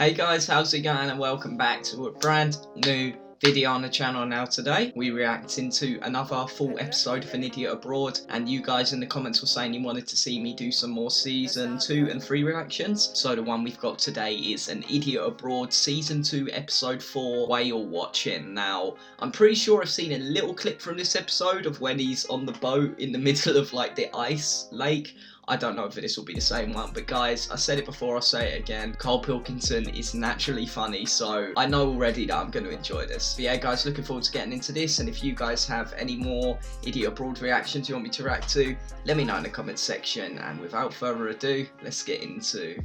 Hey guys, how's it going, and welcome back to a brand new video on the channel. Now today we reacting to another full episode of An Idiot Abroad, and you guys in the comments were saying you wanted to see me do some more season 2 and 3 reactions. So the one we've got today is An Idiot Abroad season 2 episode 4, Whale Watching. Now I'm pretty sure I've seen a little clip from this episode of when he's on the boat in the middle of like the ice lake. I don't know if this will be the same one, but guys, I said it before, I'll say it again. Karl Pilkington is naturally funny, so I know already that I'm going to enjoy this. But yeah, guys, looking forward to getting into this, and if you guys have any more Idiot Abroad reactions you want me to react to, let me know in the comments section, and without further ado, let's get into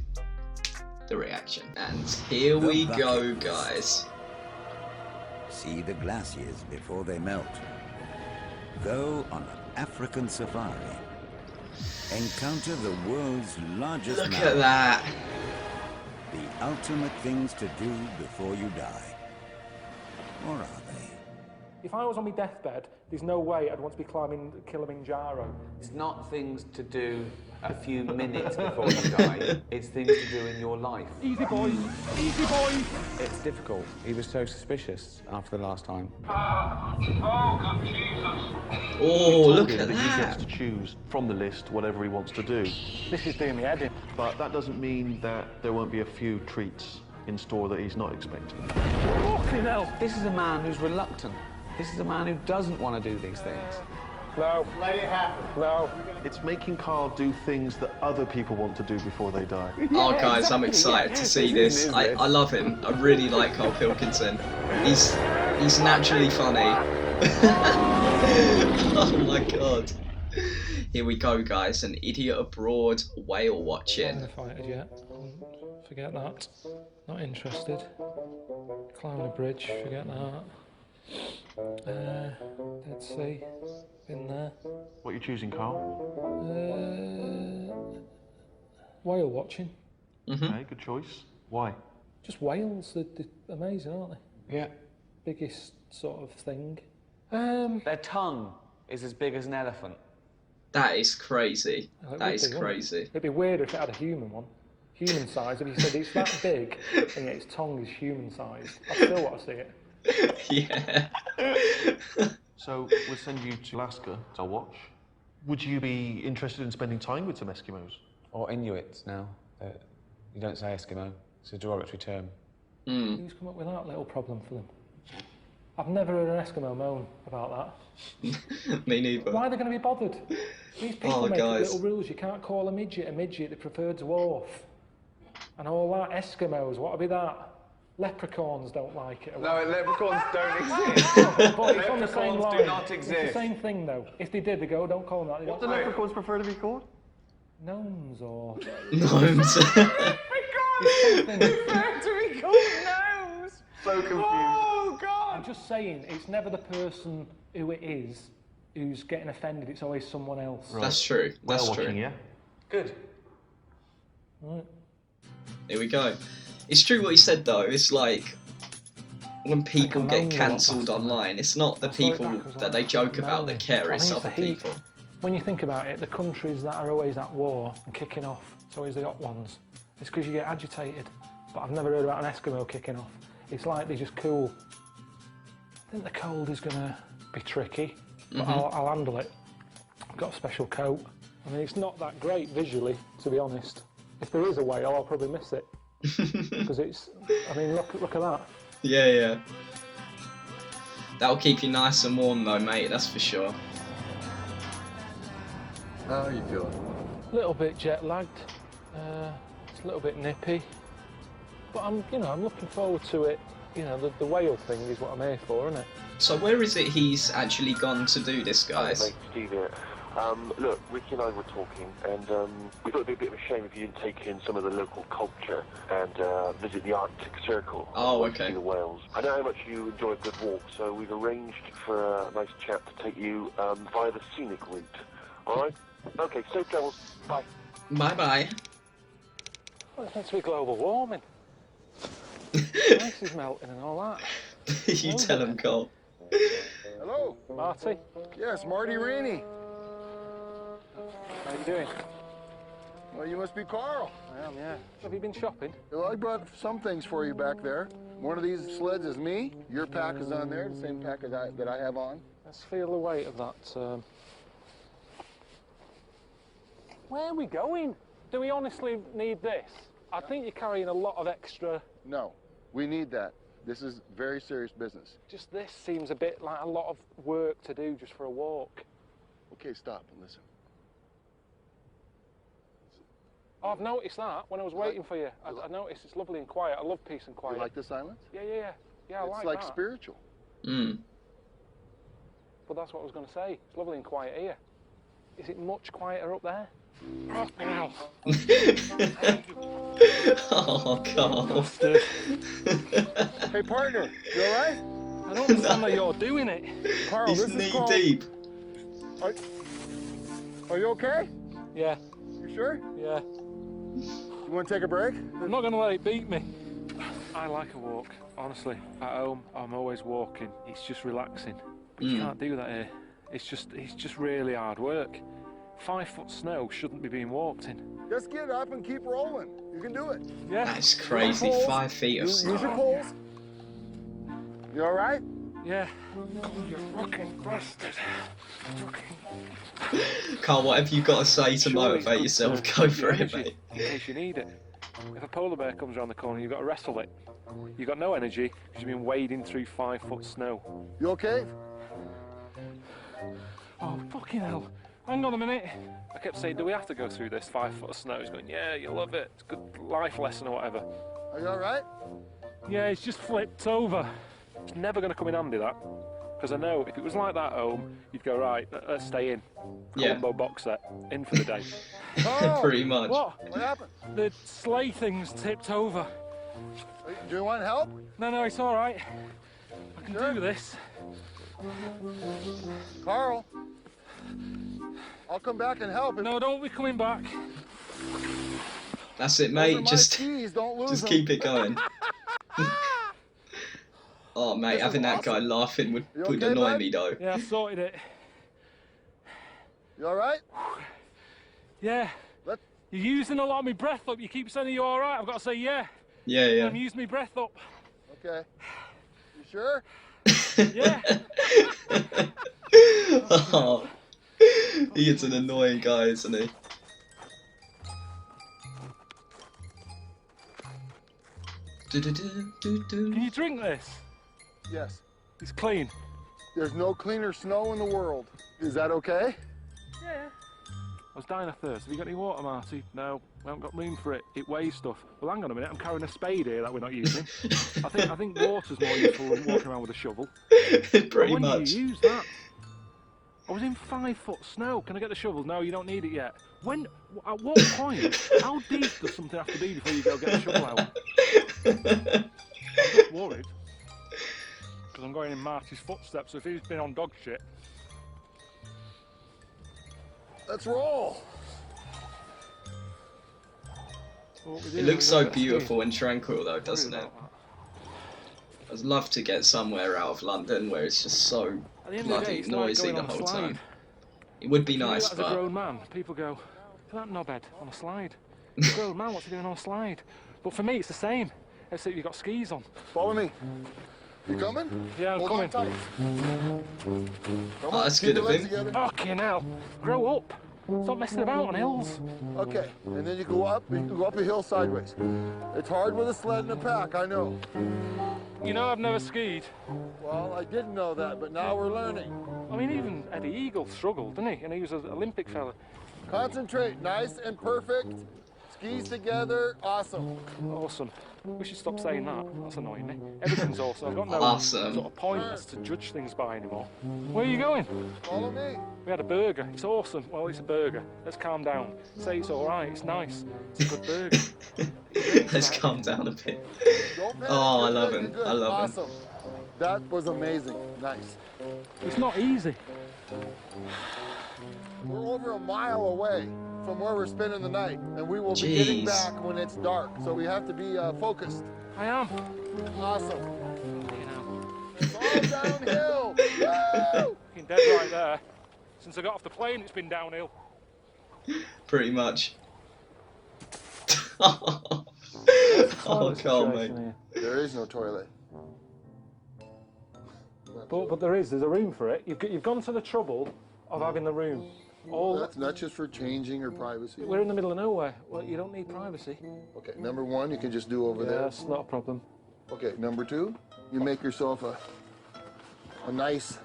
the reaction. And here we go, guys. See the glaciers before they melt. Go on an African safari. Encounter the world's largest Look mountain. at that. The ultimate things to do before you die. Or are they? If I was on my deathbed, there's no way I'd want to be climbing Kilimanjaro. It's not things to do a few minutes before you die. It's things to do in your life. Easy boys, easy boys. It's difficult. He was so suspicious after the last time. Oh, look at He that. gets to choose from the list whatever he wants to do. This is doing me head in. But that doesn't mean that there won't be a few treats in store that he's not expecting. Fucking hell. This is a man who's reluctant. This is a man who doesn't want to do these things. No. Let it happen. No. It's making Karl do things that other people want to do before they die. Oh guys, I'm excited to see this. I love him. I really like Karl Pilkington. He's naturally funny. Oh my god. Here we go, guys. An Idiot Abroad whale watching. I'm fighted yet. Forget that. Not interested. Climbing a bridge. Forget that. Dead Sea. Been there. What are you choosing, Karl? Whale watching. Okay, good choice. Why? Just whales. They're amazing, aren't they? Yeah. Biggest sort of thing. Their tongue is as big as an elephant. That is crazy. It That would is be, wouldn't it? crazy. It'd be weirder if it had a human one. Human size. If you said it's that big and yet its tongue is human sized, I still want to see it. Yeah. So we'll send you to Alaska to watch. Would you be interested in spending time with some Eskimos? Or Inuits now. You don't say Eskimo. It's a derogatory term. Who's come up with that little problem for them? I've never heard an Eskimo moan about that. Me neither. Why are they going to be bothered? These people make guys. little rules. You can't call a midget, they prefer dwarf. And all that. Eskimos, what would be that? Leprechauns don't like it. No, leprechauns don't exist. But it's on the same Leprechauns line. do not It's exist. the same thing though. If they did, they go, don't call them that. They What do don't leprechauns prefer to be called? gnomes or... Gnomes. So confused. Oh, God! I'm just saying, it's never the person who it is who's getting offended, it's always someone else. Right. That's true. That's Whale true. watching, yeah? Good. Right. Here we go. It's true what he said though. It's like when people get cancelled online, it's not the people that they joke about that care, it's other people. When you think about it, the countries that are always at war and kicking off, it's always the hot ones. It's because you get agitated. But I've never heard about an Eskimo kicking off. It's like they're just cool. I think the cold is going to be tricky, but I'll handle it. I've got a special coat. I mean, it's not that great visually, to be honest. If there is a whale, I'll probably miss it. Because it's, I mean, look at that. Yeah, yeah. That'll keep you nice and warm though, mate, that's for sure. How are you feeling? A little bit jet lagged. It's a little bit nippy. But I'm looking forward to it. You know, the whale thing is what I'm here for, isn't it? So where is it he's actually gone to do this, guys? Mate, Steve here. Look, Ricky and I were talking, and we thought it'd be a bit of a shame if you didn't take in some of the local culture and visit the Arctic Circle. Oh, and okay. See the whales. I know how much you enjoy a good walk, so we've arranged for a nice chap to take you via the scenic route. All right? Okay, safe travels. Bye. Bye-bye. Well, it's meant to be global warming. The ice is melting and all that. You tell him, Cole. Hello. Marty, Yes, Marty Rainey. how you doing? Well, you must be Carl. I am, yeah. Have you been shopping? Well, I brought some things for you back there. One of these sleds is me. Your pack is on there, the same pack as that I have on. Let's feel the weight of that. Where are we going? Do we honestly need this? I think you're carrying a lot of extra. No, we need that. This is very serious business. Just this seems a bit like a lot of work to do just for a walk. Okay, stop and listen. Oh, I've noticed that when I was waiting for you. I noticed it's lovely and quiet. I love peace and quiet. You like the silence? Yeah. Yeah, I It's like like that. spiritual. Mm. But that's what I was going to say. It's lovely and quiet here. Is it much quieter up there? Wow. Oh, Carl. Hey, partner, you all right? I don't understand that you're doing it. Carl, He's this is knee called... deep. Are you okay? Yeah, You sure? yeah. You want to take a break? I'm not going to let it beat me. I like a walk, honestly. At home, I'm always walking. It's just relaxing. But you can't do that here. It's just really hard work. 5 foot snow shouldn't be being walked in. Just get up and keep rolling. You can do it. Yeah. That's crazy. 5 feet of Use your snow. poles. You all right? Yeah. You fucking bastard. Carl, whatever you got to say to Surely motivate it's yourself, good go for for your it, energy, mate. in case you need it. If a polar bear comes around the corner, you've got to wrestle it. You've got no energy because you've been wading through 5 foot snow. You okay? Oh, fucking hell. Hang on a minute. I kept saying, do we have to go through this 5 foot of snow? He's going, yeah, you'll love it. It's a good life lesson or whatever. Are you all right? Yeah, it's just flipped over. It's never going to come in handy, that. Because I know if it was like that at home, you'd go, right, let's stay in. Yeah. Combo box set, in for the day. Oh, Pretty much. What? what happened? The sleigh thing's tipped over. Do you want help? No, it's all right. I can Sure. do this. Carl, I'll come back and help. No, don't be coming back. That's it, Those are mate. my Just skis, don't lose them. keep it going. Oh, mate, This is having that guy awesome. laughing would You okay, annoy bud? me, though. Yeah, I sorted it. You all right? Yeah. Let- You're using a lot of my breath up. You keep saying you're all right. I've got to say yeah. Yeah, yeah. I'm using my breath up. Okay. You sure? Yeah. Oh, he is an annoying guy, isn't he? Can you drink this? Yes. It's clean. There's no cleaner snow in the world. Is that okay? Yeah. I was dying of thirst. Have you got any water, Marty? No, we haven't got room for it. It weighs stuff. Well, hang on a minute. I'm carrying a spade here that we're not using. I think water's more useful than walking around with a shovel. Pretty when much. do you use that? I was in 5 foot snow. Can I get the shovel? No, you don't need it yet. When? At what point? How deep does something have to be before you go get the shovel out? I'm just worried. Because I'm going in Marty's footsteps. So if he's been on dog shit. Let's roll. It looks so beautiful and tranquil, though, doesn't it? I'd love to get somewhere out of London where it's just so At the end of the day, bloody it's like noisy going the on a whole slide. time. It would be You do nice, that as a but grown man, people go, look at that knobhead on a slide. He's a grown man, what's he doing on a slide? But for me, it's the same, except you've got skis on. Follow me. You coming? Yeah, I'm Hold coming. on tight. Come Oh, on, that's keep good your of legs him. together. Fucking hell, grow up. Stop messing about on hills. Okay, and then you go up a hill sideways. It's hard with a sled and a pack, I know. You know I've never skied. Well, I didn't know that, but now we're learning. I mean, even Eddie Eagle struggled, didn't he? And he was an Olympic fella. Concentrate, nice and perfect. Skis together, awesome. Awesome. We should stop saying that. That's annoying me. Everything's awesome. I've got no Awesome. sort of pointless to judge things by anymore. Where are you going? Follow me. We had a burger. It's awesome. Well, it's a burger. Let's calm down. Say it's all right. It's nice. It's a good burger. let's calm down a bit. Don't panic, Oh, I you're love good, him. you're good. I love him. Awesome. That was amazing. Nice. It's not easy. We're over a mile away from where we're spending the night, and we will be getting Jeez. back when it's dark. So we have to be focused. I am. Awesome. You know, It's all downhill. Woo! fucking dead right there. Since I got off the plane, it's been downhill. Pretty much. Toilet Carl, situation mate. here. There is no toilet. But there's a room for it. You've gone to the trouble of having the room. That's not just for changing or privacy. We're in the middle of nowhere. Well, you don't need privacy. Okay, number one, you can just do over there. That's not a problem. Okay, number two, you make yourself a nice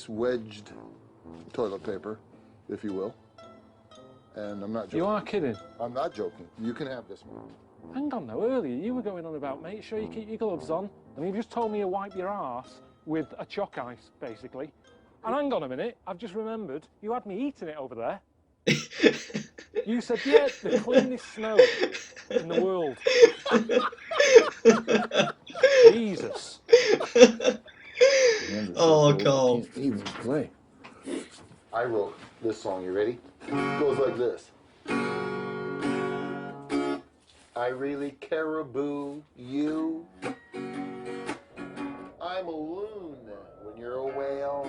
wedged toilet paper, if you will. And I'm not joking. You are kidding. I'm not joking. You can have this one. Hang on though, earlier you were going on about make sure you keep your gloves on, and you just told me you wipe your arse with a chalk ice, basically. And hang on a minute, I've just remembered, you had me eating it over there. You said, yeah, the cleanest snow in the world. Jesus. Oh, Carl. Can't even play. I wrote this song, you ready? It goes like this. I really caribou you. I'm a loon when you're a whale.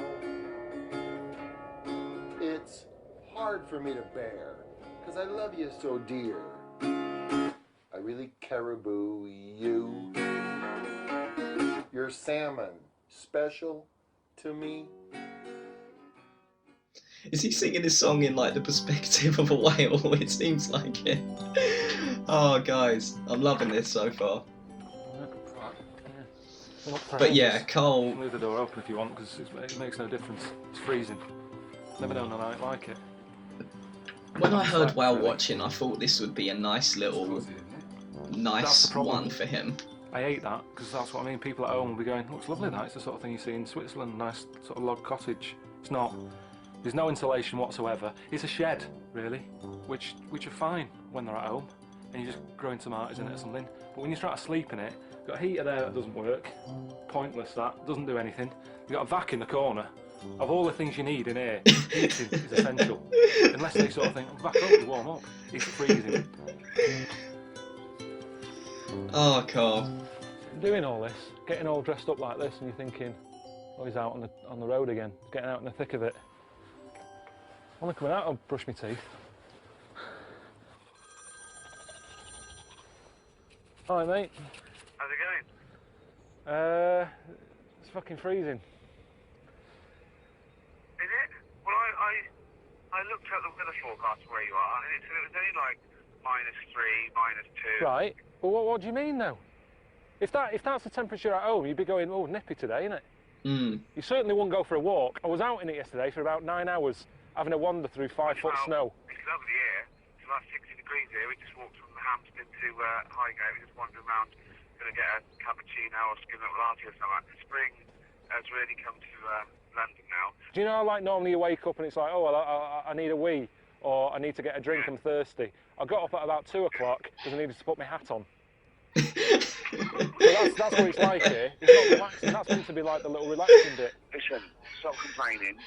It's hard for me to bear, 'cause I love you so dear. I really caribou you. You're salmon, special to me. Is he singing his song in like the perspective of a whale? It seems like it. Oh, guys, I'm loving this so far. But yeah, Carl. Leave the door open if you want, because it makes no difference. It's freezing. Never known a night like it. When I heard whale watching, I thought this would be a nice little, nice one for him. I hate that, because that's what I mean. People at home will be going, looks lovely that. It's the sort of thing you see in Switzerland, nice sort of log cottage. It's not. There's no insulation whatsoever. It's a shed, really, which are fine when they're at home, and you're just growing tomatoes in it or something. But when you try to sleep in it, you've got a heater there that doesn't work. Pointless, that. Doesn't do anything. You've got a vac in the corner. Of all the things you need in here, heating is essential. Unless they sort of think, back up to warm up. It's freezing. Oh, Carl. Doing all this, getting all dressed up like this, and you're thinking, oh, he's out on the road again, getting out in the thick of it. When I'm coming out, I'll brush my teeth. Hi, mate. How's it going? It's fucking freezing. Is it? Well, I looked at the weather forecast where you are, and it said it was only like -3, -2. Right. Well, what do you mean, though? If that's the temperature at home, you'd be going, oh, nippy today, innit? You certainly wouldn't go for a walk. I was out in it yesterday for about 9 hours, having a wander through 5-foot snow. It's lovely here. It's about 60 degrees here. We just walked from Hampstead to Highgate. We just wandered around, going to get a cappuccino or skim milk latte or something. Spring has really come to London now. Do you know how, like, normally you wake up and it's like, oh, well, I need a wee, or I need to get a drink, I'm thirsty. I got up at about 2 o'clock because I needed to put my hat on. So that's what it's like here. It's not relaxing. That's meant to be like the little relaxing bit. Listen, stop complaining,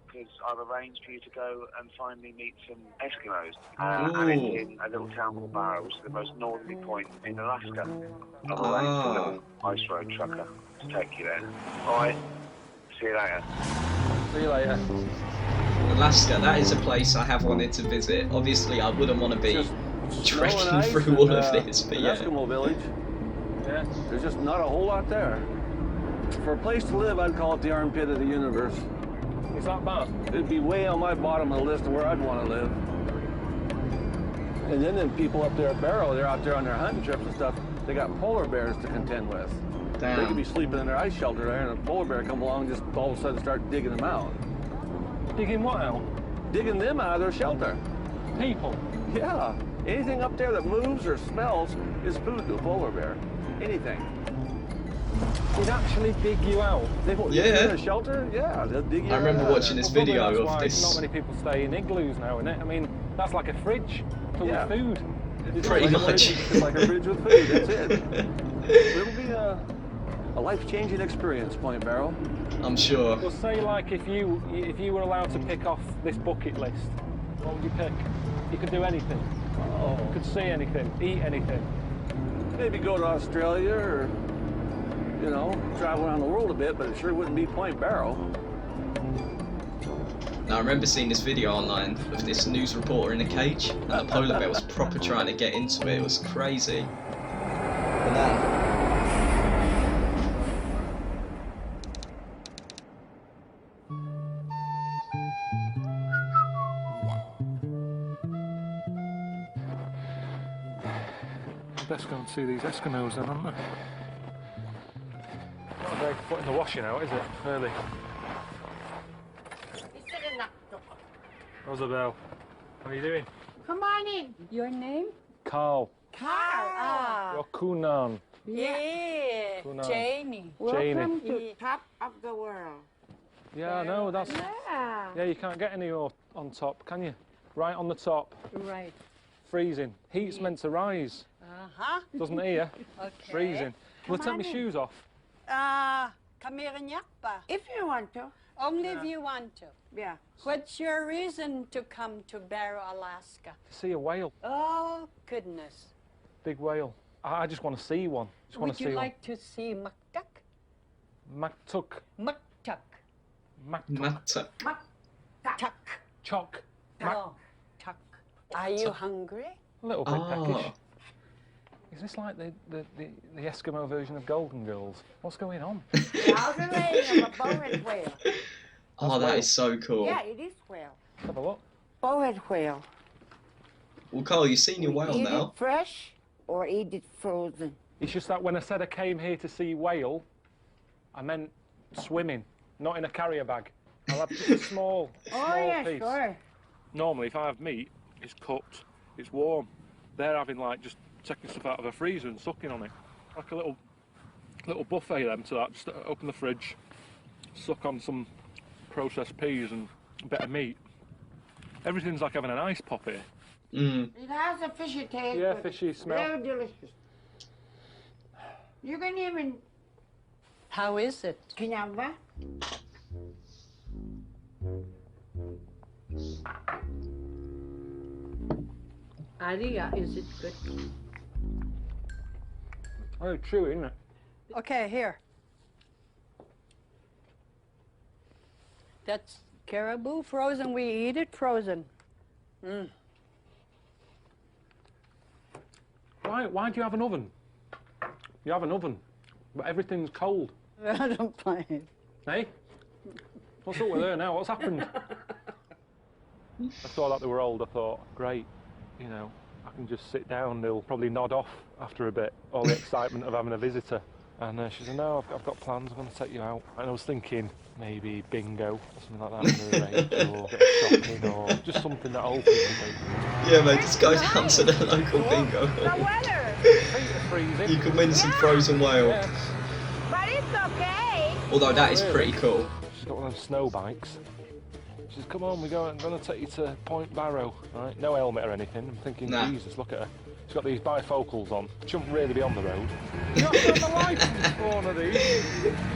because I've arranged for you to go and finally meet some Eskimos. And it's in a little town called Barrow, which is the most northerly point in Alaska. I've arranged a little ice road trucker to take you there. Alright, see you later. See you later. Alaska, that is a place I have wanted to visit. Obviously, I wouldn't want to be trekking through all of this, but yeah. Eskimo village. Yeah. There's just not a whole lot there. For a place to live, I'd call it the armpit of the universe. Is that bad? It'd be way on my bottom of the list of where I'd want to live. And then the people up there at Barrow, they're out there on their hunting trips and stuff, they got polar bears to contend with. Damn. They could be sleeping in their ice shelter there, and a polar bear come along and just all of a sudden start digging them out. Digging what out? Digging them out of their shelter. People. Yeah. Anything up there that moves or smells is food to a polar bear. Anything. They'd actually dig you out. Yeah. In a shelter? Yeah, they'll dig you out. I remember watching this video That's of why this. Not many people stay in igloos now, innit? I mean, that's like a fridge full of food. It's Pretty like much. It's like a fridge with food, that's it. It'll be a life-changing experience, Point Barrow. I'm sure. Well, say like if you were allowed to pick off this bucket list, what would you pick? You could do anything. Oh. You could see anything, eat anything. Maybe go to Australia or, travel around the world a bit, but it sure wouldn't be Point Barrow. Now I remember seeing this video online of this news reporter in a cage, and the polar bear was proper trying to get into it. It was crazy. And then best go and see these Eskimos then, aren't they? Not a great foot in the washing out, is it? Early. Rosabelle, how are you doing? Come on in. Your name? Carl. Carl. Ah. You're Kunan. Yeah. Kunan. Janie. Welcome to top of the world. Yeah, I know, that's... Yeah. Yeah, you can't get any more on top, can you? Right on the top. Right. Freezing. Heat's meant to rise. Uh-huh. Doesn't here. Okay. Freezing. Will take my shoes off? Come here and yappa. If you want to. Only if you want to. Yeah. What's your reason to come to Barrow, Alaska? To see a whale. Oh, goodness. Big whale. I just want to see one. Just want Would to you see like to see Maktuk? one. Maktuk. Maktuk. Maktuk. Maktuk. Chock. Oh, tuck. Are you hungry? A little bit peckish. Is this like the Eskimo version of Golden Girls? What's going on? The bowhead whale. oh, that is so cool. Yeah, it is whale. Let's have a look. Bowhead whale. Well, Carl, you've seen your whale Eat now. it fresh or eat it frozen. It's just that when I said I came here to see whale, I meant swimming, not in a carrier bag. I'll have just a small piece. Sure. Normally, if I have meat, it's cooked, it's warm. They're having like just taking stuff out of a freezer and sucking on it. Like a little buffet then to that. Just open the fridge, suck on some processed peas and a bit of meat. Everything's like having an ice pop here. Mm. It has a fishy taste. Yeah, but fishy smell. Very delicious. You can even... How is it? Kinamba? Aria, is it good? Oh, chewy, isn't it? Okay, here. That's caribou frozen. We eat it frozen. Mm. Why do you have an oven? You have an oven, but everything's cold. I don't play. Hey? What's up with her now? What's happened? I saw that they were old. I thought, great, you know, I can just sit down. They'll probably nod off after a bit, all the excitement of having a visitor. And she said, no, I've got plans. I'm going to take you out. And I was thinking maybe bingo or something like that on the range, or a bit of shopping, or just something that old people do. Yeah, mate, just go down to the local bingo. The weather. Feet are freezing. You can win some frozen whale. Yeah. But it's okay. Although that is pretty cool. She's got one of those snow bikes. She says, come on, I'm going to take you to Point Barrow. Right? No helmet or anything. I'm thinking, Nah. Jesus, look at her. She's got these bifocals on. Shouldn't really be on the road. Do you have to have a licence for one of these?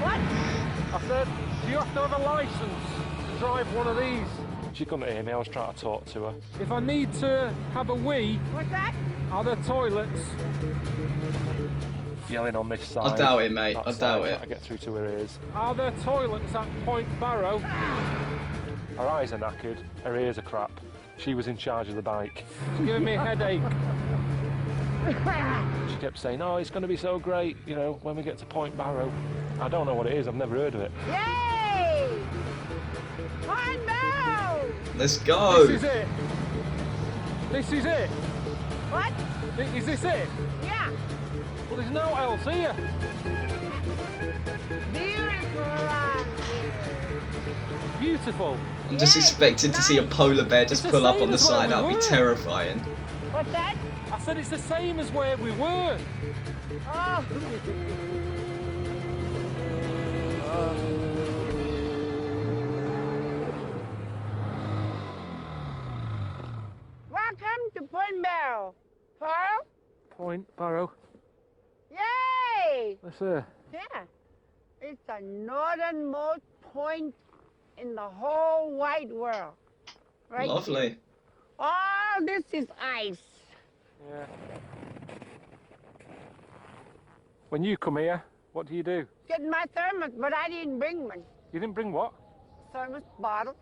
What? I said, do you have to have a licence to drive one of these? She couldn't hear me. I was trying to talk to her. If I need to have a wee, What's that? are there toilets? Yelling on this side. I doubt it, mate. That I side, doubt it. trying to get through to her ears. Are there toilets at Point Barrow? Her eyes are knackered. Her ears are crap. She was in charge of the bike. She's giving me a headache. She kept saying, oh, it's going to be so great, you know, when we get to Point Barrow. I don't know what it is. I've never heard of it. Yay! Point Barrow! Let's go. This is it. This is it. What? Is this it? Yeah. Well, there's no else here. Beautiful around here. Beautiful. I'm just expecting to see a polar bear just pull up on the side. That'd be terrifying. What's that? I said it's the same as where we were. Oh. Welcome to Point Barrow. Carl? Point Barrow. Yay! That's her. Yeah. It's the northernmost point in the whole wide world. Right? Lovely. All this is ice. Yeah. When you come here, what do you do? Get my thermos, but I didn't bring one. You didn't bring what? Thermos bottle.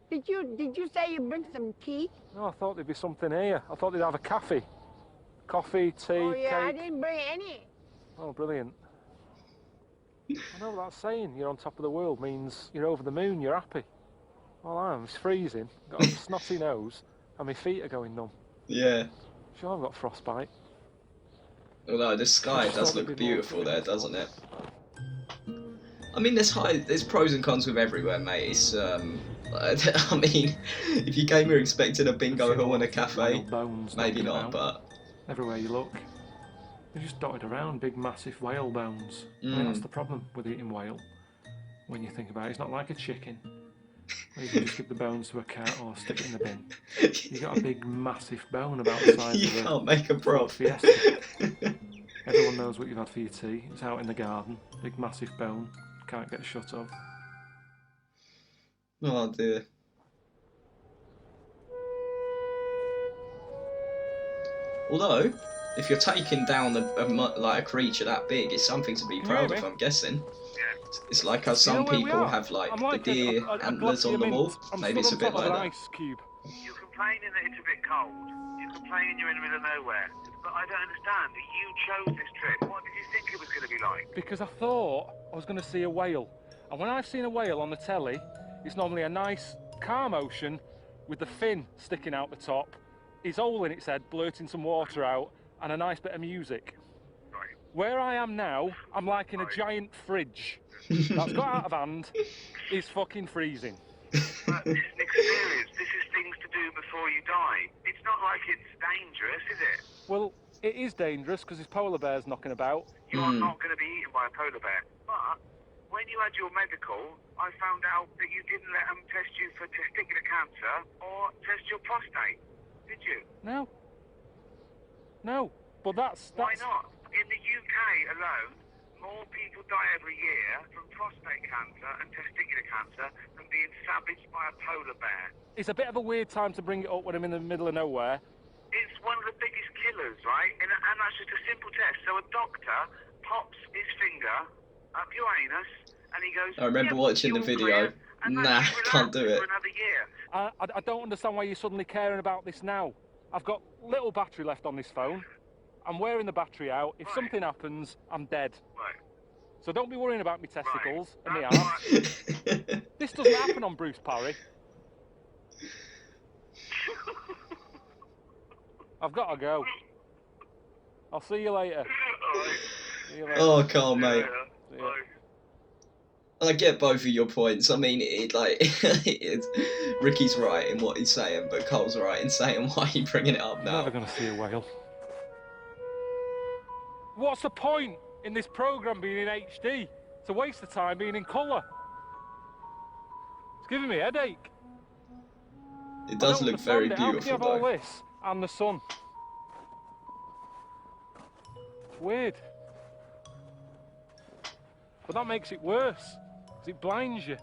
Did you say you bring some tea? No, I thought there'd be something here. I thought they'd have a cafe. Coffee, tea, Oh yeah, I cake. didn't bring any. Oh, brilliant. I know what that's saying. You're on top of the world means you're over the moon, you're happy. Well, I am. It's freezing. Got a snotty nose and my feet are going numb. Yeah. Sure, I've got frostbite. Although the sky does look beautiful there, doesn't it? I mean, there's pros and cons with everywhere, mate. It's, I mean, if you came here expecting a bingo hall and a cafe, maybe not, but... Everywhere you look, they're just dotted around, big massive whale bones. I mean, that's the problem with eating whale. When you think about it, it's not like a chicken, where you can just give the bones to a cat or stick it in the bin. You got a big massive bone about the size you of a... can't make a prop. Fiesta. Everyone knows what you've had for your tea. It's out in the garden. Big massive bone. Can't get shut of. Oh dear. Although, if you're taking down like a creature that big, it's something to be proud of, I'm guessing. It's like how some people have like the deer antlers on the wall. Maybe it's a bit like that. Ice cube. You're complaining that it's a bit cold. You're complaining you're in the middle of nowhere. But I don't understand. You chose this trip. What did you think it was going to be like? Because I thought I was going to see a whale. And when I've seen a whale on the telly, it's normally a nice, calm ocean with the fin sticking out the top, his hole in its head blurting some water out, and a nice bit of music. Right. Where I am now, I'm like in a giant fridge that's got out of hand, is fucking freezing. But this is an experience. This is things to do before you die. It's not like it's dangerous, is it? Well, it is dangerous because there's polar bears knocking about. You are not going to be eaten by a polar bear. But when you had your medical, I found out that you didn't let them test you for testicular cancer or test your prostate. Did you? No. No. But that's... Why not? In the UK alone, more people die every year from prostate cancer and testicular cancer than being savaged by a polar bear. It's a bit of a weird time to bring it up when I'm in the middle of nowhere. It's one of the biggest killers, right? And that's just a simple test. So a doctor pops his finger up your anus and he goes... I remember watching the video. Nah, can't do it. For another year. I don't understand why you're suddenly caring about this now. I've got little battery left on this phone. I'm wearing the battery out. If something happens, I'm dead. Right. So don't be worrying about my testicles and my arse. This doesn't happen on Bruce Parry. I've got to go. I'll see you later. See you later. Oh, Carl, mate. See ya. I get both of your points. I mean, Ricky's right in what he's saying, but Carl's right in saying why he's bringing it up I'm now. never going to see a whale. What's the point in this programme being in HD? It's a waste of time being in colour. It's giving me a headache. It does look very How can you beautiful, have all though. this and the sun? It's weird. But that makes it worse, because it blinds you.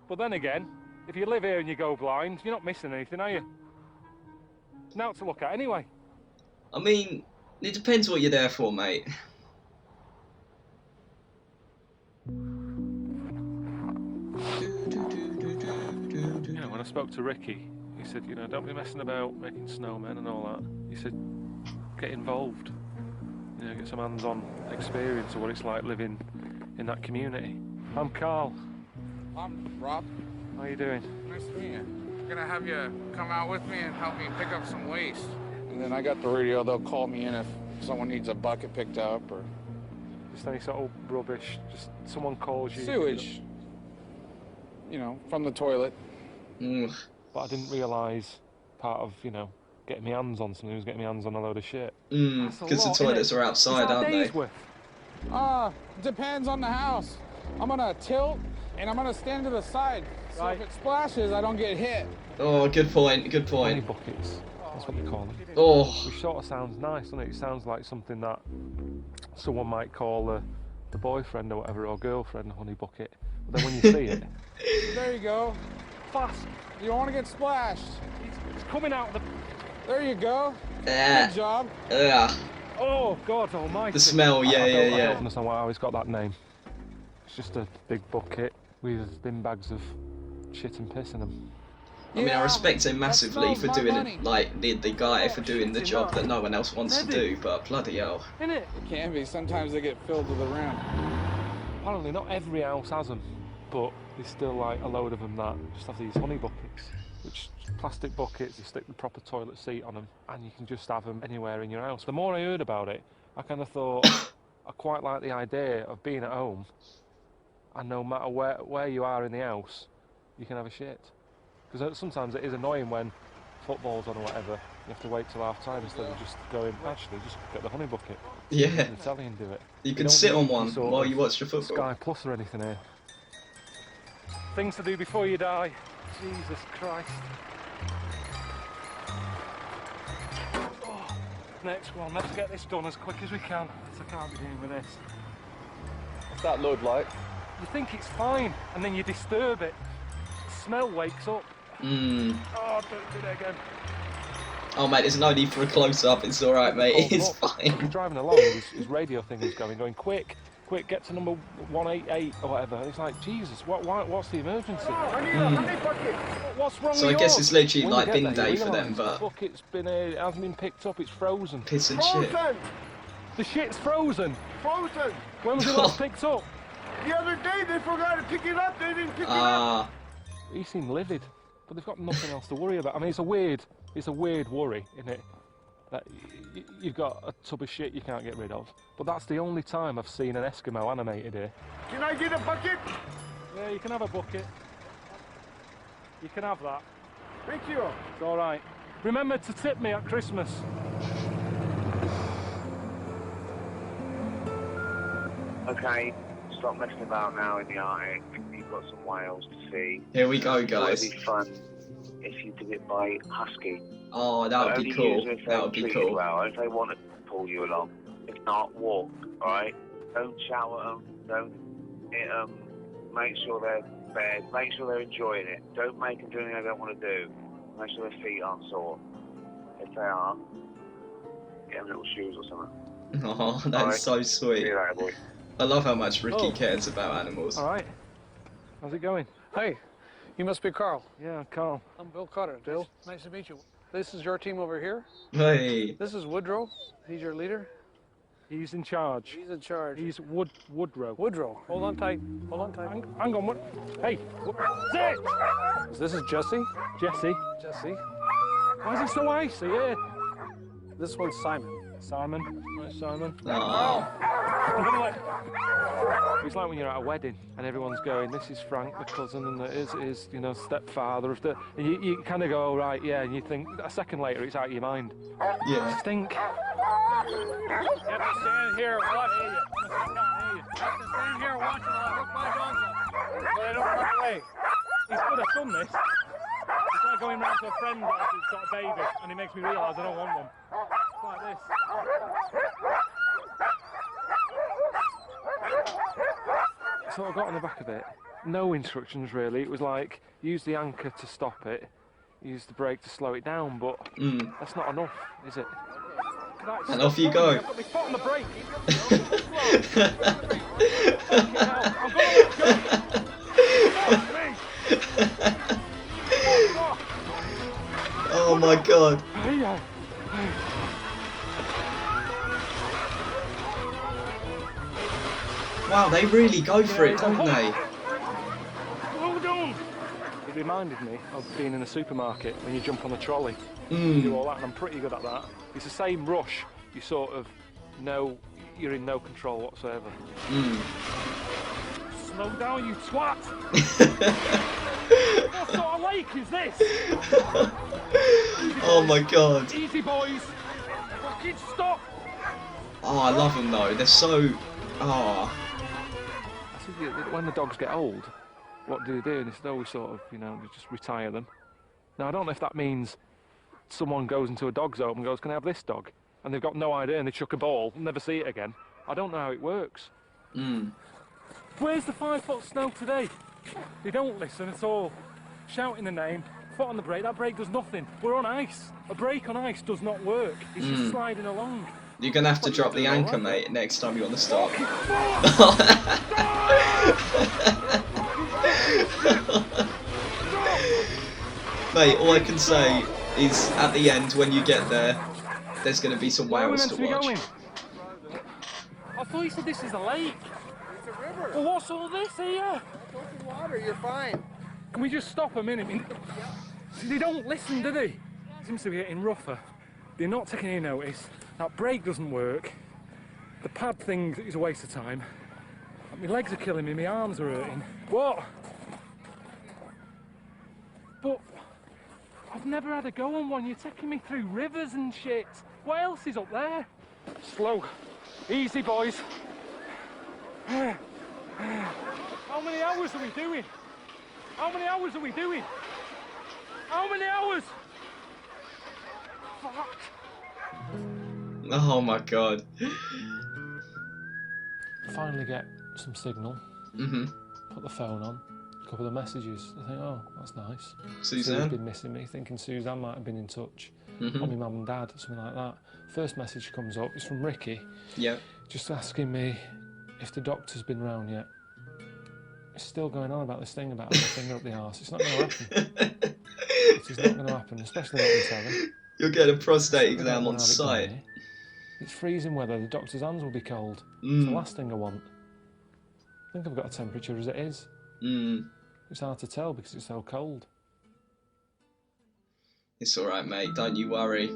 But then again, if you live here and you go blind, you're not missing anything, are you? Now to look at anyway. I mean, it depends what you're there for, mate. You know, when I spoke to Ricky, he said, you know, don't be messing about making snowmen and all that. He said, get involved. You know, get some hands-on experience of what it's like living in that community. I'm Carl. I'm Rob. How you doing? Nice to meet you. I'm gonna have you come out with me and help me pick up some waste. And then I got the radio, they'll call me in if someone needs a bucket picked up or... Just any sort of rubbish, just someone calls you. Sewage. You know, from the toilet. But I didn't realise part of, you know, getting my hands on something was getting my hands on a load of shit. Because the toilets are outside, aren't they? Depends on the house. I'm gonna tilt and I'm gonna stand to the side. So if it splashes, I don't get hit. Oh, good point, good Honey point. buckets, that's what they call them. Oh, Which sort of sounds nice, doesn't it? It sounds like something that someone might call the boyfriend or whatever, or girlfriend, a honey bucket. But then when you see it... There you go. Fast! You don't want to get splashed. It's coming out of the... There you go. yeah. Good job. Yeah. Oh, God almighty. The smell, yeah, I yeah, don't yeah. understand why it's got that name. It's just a big bucket with bin bags of shit and piss in them. I mean, I respect him that massively for smells my doing money. it, like the guy for doing the job that no one else wants to do. But bloody hell. Innit? It can be. Sometimes they get filled to the rim. Apparently not every house has them, but there's still like a load of them that just have these honey buckets, which plastic buckets, you stick the proper toilet seat on them, and you can just have them anywhere in your house. The more I heard about it, I kind of thought I quite like the idea of being at home, and no matter where you are in the house, you can have a shit. Because sometimes it is annoying when football's on or whatever, you have to wait till half time instead of just going, actually, just get the honey bucket. Yeah. And the telly and do it. You can don't sit on need one sort while of you watch the football. Sky Plus or anything here. Things to do before you die. Jesus Christ. Oh, next one. Let's get this done as quick as we can. I can't be dealing with this. What's that load like? You think it's fine, and then you disturb it. Smell wakes up. Mm. Oh, don't do that again. Oh mate, there's no need for a close-up. It's all right, mate. Oh, It's look, fine. He's driving along, his radio thing was going, quick, get to number 188 or whatever. And it's like, Jesus, what's the emergency? What's wrong So with I guess yours? it's literally When you like get bin there, day you for them, realise but the bucket's been, it hasn't been picked up, it's frozen. piss and shit. The shit's frozen. Frozen! When was it last picked up? The other day they forgot to pick it up, they didn't pick it up. Ah, He seemed livid, but they've got nothing else to worry about. I mean, it's a weird worry, isn't it? That you've got a tub of shit you can't get rid of. But that's the only time I've seen an Eskimo animated here. Can I get a bucket? Yeah, you can have a bucket. You can have that. Thank you. It's all right. Remember to tip me at Christmas. Okay, stop messing about now in the Arctic. You've got some whales to see. here we go, It guys. would be fun if you did it by husky. Oh, that would be Only cool. use it if they That would be treat you cool. well, if they want to pull you along. If not, walk, alright? Don't shout at them, don't hit them. Make sure they're fed, make sure they're enjoying it. Don't make them do anything they don't want to do. Make sure their feet aren't sore. If they are, get them little shoes or something. Oh, that's Alright. so See sweet. you later, boy. I love how much Ricky Oh. cares about animals. All right. How's it going? Hey, you must be Carl. Yeah, Carl. I'm Bill Cutter. Bill. Nice to meet you. This is your team over here. Hey. This is Woodrow. He's your leader. He's in charge. He's in charge. He's Woodrow. Woodrow. Hold on tight. Hold on tight. Hang on. Hey. Sit. This is Jesse. Jesse. Jesse. Why is it so icy here? This one's Simon. Simon. Nice, Simon. Oh. It's like when you're at a wedding and everyone's going, this is Frank, the cousin, and this is stepfather of the... And you kind of go, oh, right, yeah, and you think, a second later, it's out of your mind. Yeah. Stink. You have to stand here and watch. I can't hear you. You have to stand here and watch while I hook my dogs up. But I don't run away. He's good at done this. It's like going round to a friend who's got a baby and he makes me realise I don't want one. It's like this. So I got on the back of it. No instructions really. It was like, use the anchor to stop it, use the brake to slow it down, but that's not enough, is it? And off you go. I've got my foot on the brake. Oh my god. Wow, they really go for it, don't they? Hold on. It reminded me of being in a supermarket when you jump on the trolley. You Mm. do all that, and I'm pretty good at that. It's the same rush. You sort of know you're in no control whatsoever. Mm. Slow down, you twat! What sort of lake is this? Oh my god. Easy, boys. Fucking stop! Oh, I love them though. They're so... Oh. I said, when the dogs get old, what do they do? And they said, oh, we sort of, they just retire them. Now, I don't know if that means someone goes into a dog's home and goes, can I have this dog? And they've got no idea and they chuck a ball and never see it again. I don't know how it works. Mm. Where's the 5 foot snow today? They don't listen at all. Shouting the name, foot on the brake, that brake does nothing. We're on ice. A brake on ice does not work. It's just sliding along. You're gonna have to drop the anchor, mate, next time you want to stop. Mate, all I can say is at the end, when you get there, there's going to be some whales to watch. I thought you said this is a lake. It's a river. Well, what's all this here? That's open water. You're fine. Can we just stop a minute? See, they don't listen, do they? Seems to be getting rougher. They're not taking any notice. That brake doesn't work. The pad thing is a waste of time. My legs are killing me. My arms are hurting. What? But I've never had a go on one. You're taking me through rivers and shit. What else is up there? Slow. Easy, boys. How many hours are we doing? How many hours are we doing? How many hours? Fuck. Oh my god. Finally get some signal. Put the phone on. A couple of messages. I think, oh, that's nice. Suzanne? Sue's been missing me, thinking Suzanne might have been in touch. Or my mum and dad, something like that. First message comes up, it's from Ricky. Yeah. Just asking me if the doctor's been round yet. It's still going on about this thing about having a finger up the arse. It's not going to happen. It is not going to happen, especially not in telly. You'll get a prostate exam on site. It's freezing weather, the doctor's hands will be cold. It's the last thing I want. I think I've got a temperature as it is. It's hard to tell because it's so cold. It's alright, mate, don't you worry.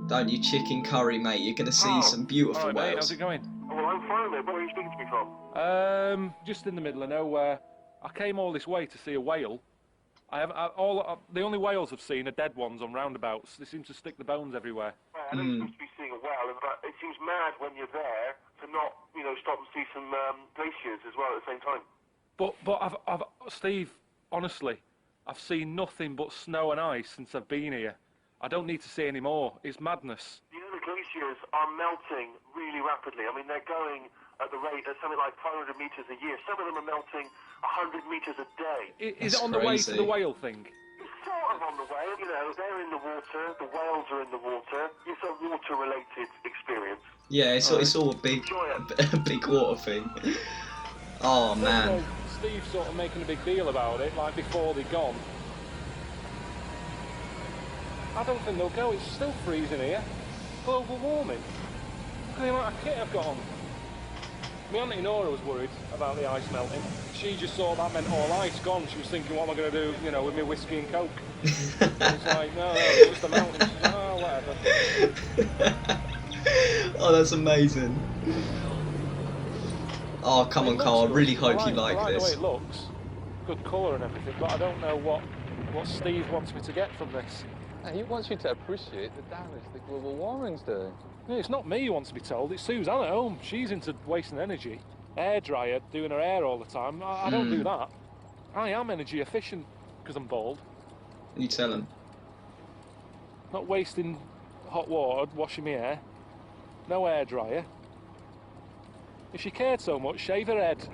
Don't you chicken curry, mate. You're going to see some beautiful All right, mate, whales. how's it going? Well, I'm fine, mate. Where are you speaking to me from? Just in the middle of nowhere. I came all this way to see a whale. The only whales I've seen are dead ones on roundabouts. They seem to stick the bones everywhere. I know you're supposed to be seeing a whale, but it seems mad when you're there to not, stop and see some glaciers as well at the same time. But I've Steve, honestly, I've seen nothing but snow and ice since I've been here. I don't need to see any more. It's madness. The glaciers are melting really rapidly. I mean, they're going at the rate of something like 500 metres a year. Some of them are melting 100 metres a day. Is it on the way to the whale thing? It's sort of on the way. They're in the water. The whales are in the water. It's a water-related experience. Yeah, it's all a big water thing. Oh, man. Steve's sort of making a big deal about it, like before they're gone. I don't think they'll go. It's still freezing here. Global warming. Look at the amount of kit I've got on. My auntie Nora was worried about the ice melting. She just saw that meant all ice gone. She was thinking, what am I going to do, with my whiskey and coke? It's like, no, it's just a mountain. She's like, oh, whatever. Oh, that's amazing. Oh, come on, Carl. I really hope you like I like this. the way it looks. Good colour and everything, but I don't know what Steve wants me to get from this. He wants you to appreciate the damage that global warming's doing. Yeah, it's not me who wants to be told, it's Suzanne at home. She's into wasting energy. Hair dryer, doing her hair all the time. I don't do that. I am energy efficient because I'm bald. You tell him. Not wasting hot water, washing my hair. No hair dryer. If she cared so much, shave her head.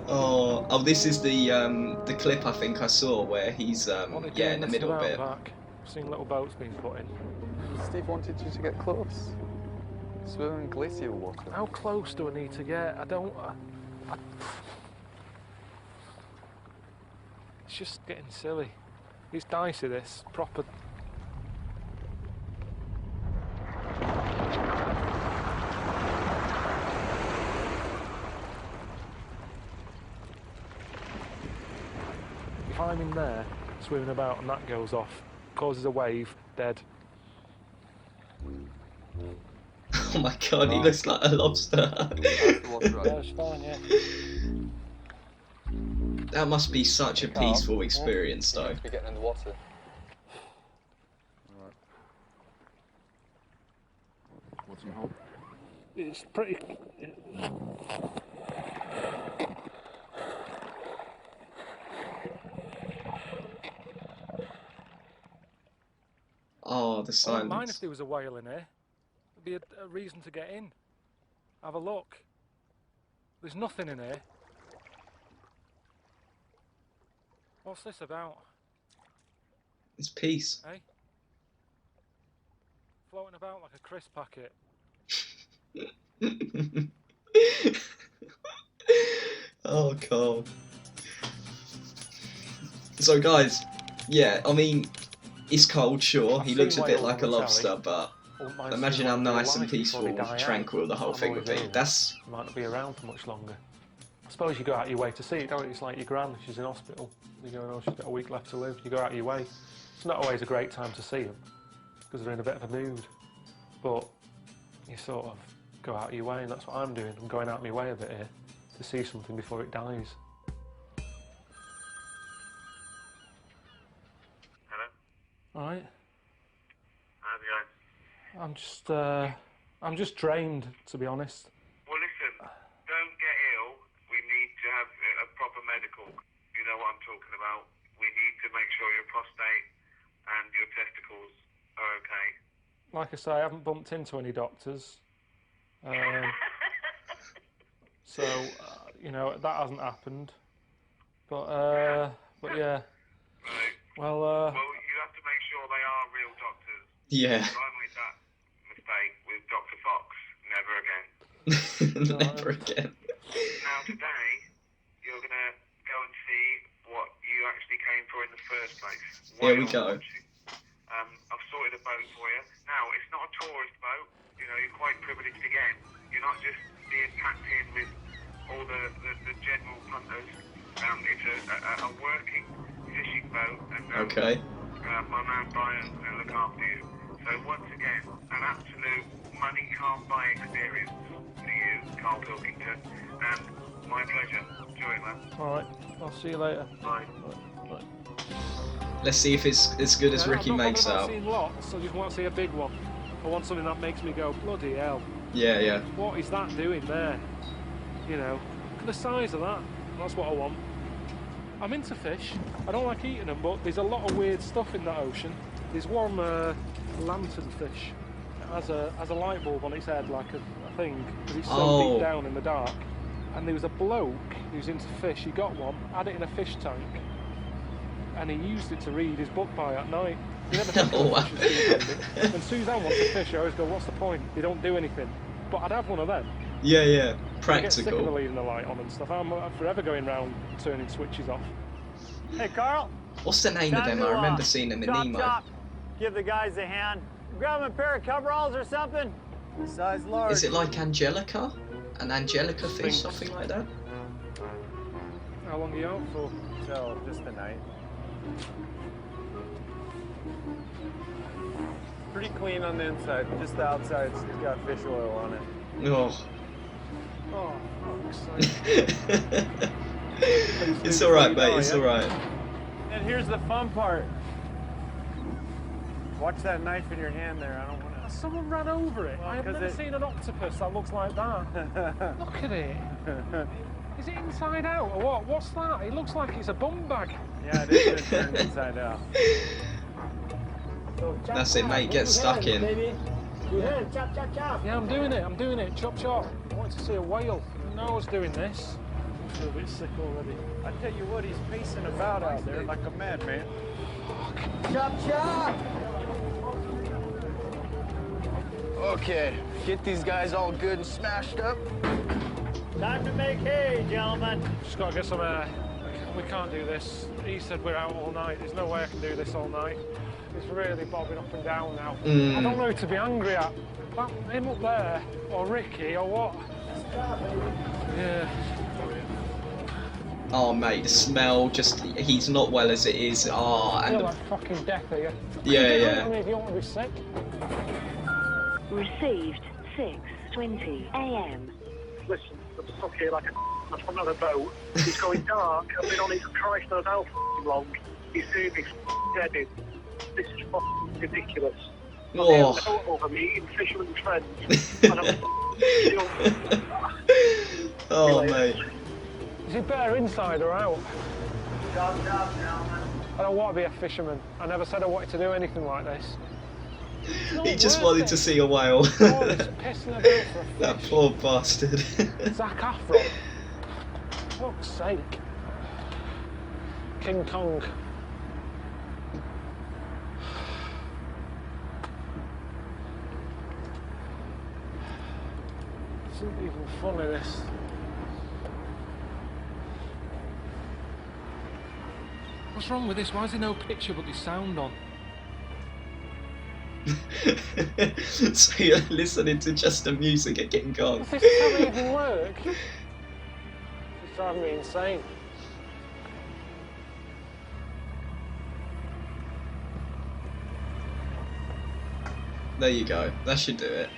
Oh, this is the clip I think I saw where he's in the middle bit. Back. I've seen little boats being put in. Steve wanted you to get close. Swim in glacial water. How close do I need to get? It's just getting silly. It's dicey, this. Proper. If I'm in there, swimming about, and that goes off, causes a wave, dead. Oh my god, he looks like a lobster. That's fine, yeah. That must be such a peaceful experience, though. We're getting in the water. What's some hope? It's pretty. Oh, the I wouldn't mind silence. if there was a whale in here. There'd be a reason to get in. Have a look. There's nothing in here. What's this about? It's peace. Eh? Floating about like a crisp packet. Oh, Carl. So guys, yeah, I mean, it's cold, sure. He looks a bit like a lobster, but imagine how nice and peaceful, tranquil the whole thing would be. That's... Might not be around for much longer. I suppose you go out of your way to see it, don't you? It's like your gran, she's in hospital. You go, oh, she's got a week left to live. You go out of your way. It's not always a great time to see them, because they're in a bit of a mood. But you sort of go out of your way, and that's what I'm doing. I'm going out of my way a bit here to see something before it dies. Hello? All right. How's it going? I'm just drained, to be honest. Well, listen, don't get ill. We need to have a proper medical. You know what I'm talking about. We need to make sure your prostate and your testicles are okay. Like I say, I haven't bumped into any doctors. So, you know, that hasn't happened. But yeah. Right. Well, you have to make sure they are real doctors. Yeah. If I made that mistake with Dr. Fox, never again. Never again. Now today, you're going to go and see what you actually came for in the first place. Here we go. I've sorted a boat for you. Now, it's not a tourist boat. You know, you're quite privileged again. You're not just being packed in with all the general punters. It's a working fishing boat. And, okay. My man Brian will look after you. So once again, an absolute money can't buy experience for you, Karl Pilkington. And my pleasure. Enjoy it, man. all right. I'll see you later. Bye. Bye. Let's see if it's as good as Ricky makes out. I've seen lots, I just want to see a big one. I want something that makes me go, bloody hell. Yeah, yeah. What is that doing there? You know, look at the size of that. That's what I want. I'm into fish. I don't like eating them, but there's a lot of weird stuff in that ocean. There's one lanternfish. It has a light bulb on its head, like a thing, because it's so deep down in the dark. And there was a bloke who's into fish. He got one, had it in a fish tank, and he used it to read his book by at night. You never think of fish as and Suzanne wants to fish. I always go, what's the point? They don't do anything. But I'd have one of them. Yeah, yeah. I get sick of Practical. leaving the light on and stuff. I'm forever going round turning switches off. Hey, Carl. What's the name of them? I remember seeing them in chop, Nemo. chop. Give the guys a hand. Grab them a pair of coveralls or something. Size large. Is it like Angelica? An Angelica fish, something like that? How long are you out for? So, just the night. Pretty clean on the inside, just the outside. It's got fish oil on it. Oh. Oh, fuck's sake. It's alright, mate, it's alright. And here's the fun part. Watch that knife in your hand there. I don't want to. Someone ran over it. I've never seen an octopus that looks like that. Look at it. Is it inside out or what? What's that? It looks like it's a bum bag. Yeah, it is turned inside out. That's it, mate. Get stuck in. Chop, chop, chop. Yeah, I'm doing it. Chop, chop. I want to see a whale. No one's doing this. I feel a bit sick already. I tell you what, he's pacing about out there like a madman. Chop, chop. Okay, get these guys all good and smashed up. Time to make hay, gentlemen. Just got to get some air. We can't do this. He said we're out all night. There's no way I can do this all night. It's really bobbing up and down now. I don't know who to be angry at. Him up there, or Ricky, or what? Yeah. Oh, mate, the smell, just, he's not well as it is. Oh, I and feel like fucking death here. Yeah, yeah. I mean, if you want to be sick. Received 6:20 a.m. Listen, I'm stuck here like a from another boat. It's going dark. I've been on it for Christ knows how long. He's seeing me dead in. This is ridiculous. Oh. I'm over me eating fish with friends. And I'm Oh, mate. Is it better inside or out? Chop, chop, gentlemen. I don't want to be a fisherman. I never said I wanted to do anything like this. He just wanted to see a whale. Pissing about for a fish. That poor bastard. Zac Efron. For fuck's sake. King Kong. This isn't even funny, this. What's wrong with this? Why is there no picture but there's sound on? So you're listening to just the music at King Kong. Does this telly even work? It's driving me insane. There you go. That should do it.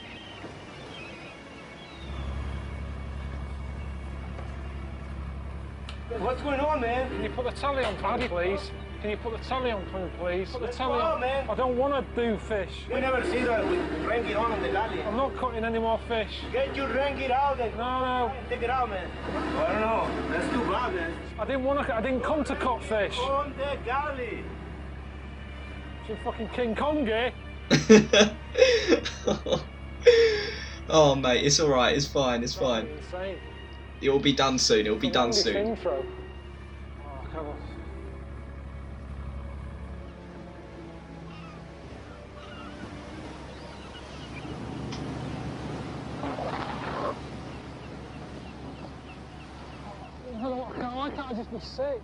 What's going on, man? Can you put the telly on for me, please? Can you put the telly on for me, please? Put the telly on, man. I don't want to do fish. We never see that with ringgit on the galley. I'm not cutting any more fish. Get your ringgit out and No. take it out, man. I don't know. That's too bad, man. I didn't come to cut fish. On the galley. It's fucking King Kong, eh? Oh mate, it's alright, it's fine, it's fine. Insane. It will be done soon, it will be done soon. Intro. Oh, come on. Why can't I just be sick?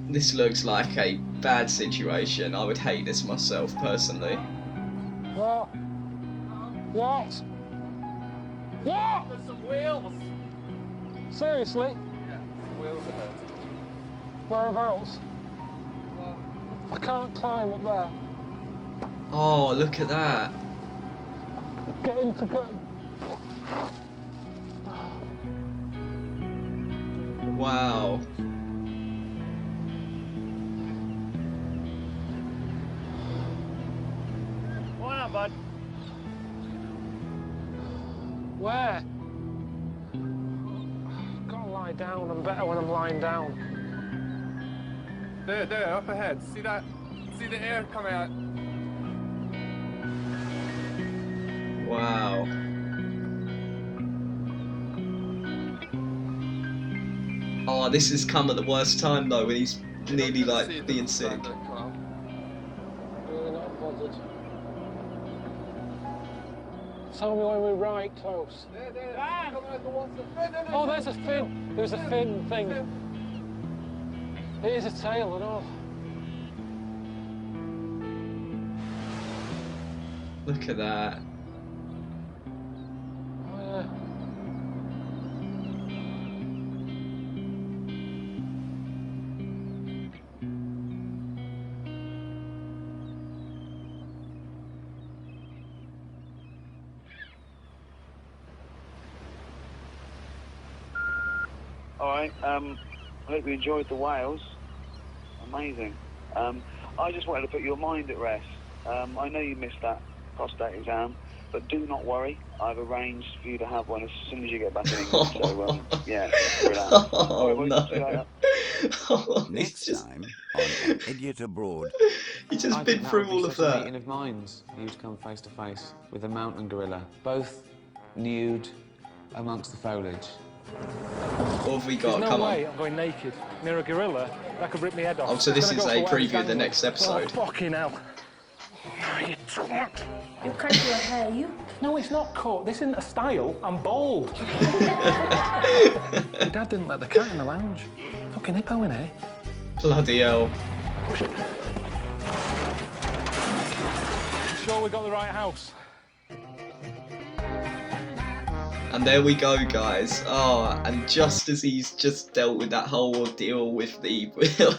This looks like a bad situation. I would hate this myself personally. What? What? What? There's some whales. Seriously? Yeah, whales ahead. Whereabouts? I can't climb up there. Oh, look at that. Get into go. Wow. Come on, bud. Where? Gotta lie down. I'm better when I'm lying down. There, up ahead. See that? See the air coming out? Wow. Oh, this has come at the worst time though, when he's nearly like being sick. Really not bothered. Tell me when we're right close. Oh, there's a fin. There's a fin thing. It is a tail and all. Look at that. Oh, yeah. Alright, I hope you enjoyed the whales. Amazing. I just wanted to put your mind at rest. I know you missed that prostate exam, but do not worry. I've arranged for you to have one as soon as you get back in England. So, yeah, relax. Oh, no. Next time on An Idiot Abroad. He just been through all of that. Meeting of minds. You to come face to face with a mountain gorilla, both nude amongst the foliage. What have we got? There's no Come way on. I'm going naked near a gorilla. That could rip me head off. Oh, so this is a preview of the next Oh, episode. fucking hell. You twat. You cut your hair, you? No, it's not cut. This isn't a style. I'm bald. Your dad didn't let the cat in the lounge. Fucking hippo in here. Bloody hell. You sure we got the right house? And there we go, guys. Oh, and just as he's just dealt with that whole ordeal with the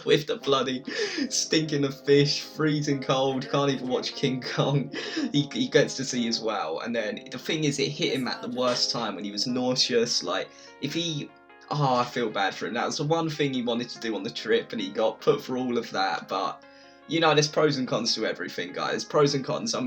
with the bloody stinking of fish, freezing cold, can't even watch King Kong, he gets to see his whale. And then the thing is, it hit him at the worst time when he was nauseous. Like, if he... Oh, I feel bad for him. That was the one thing he wanted to do on the trip, and he got put for all of that. But, you know, there's pros and cons to everything, guys. Pros and cons. I mean,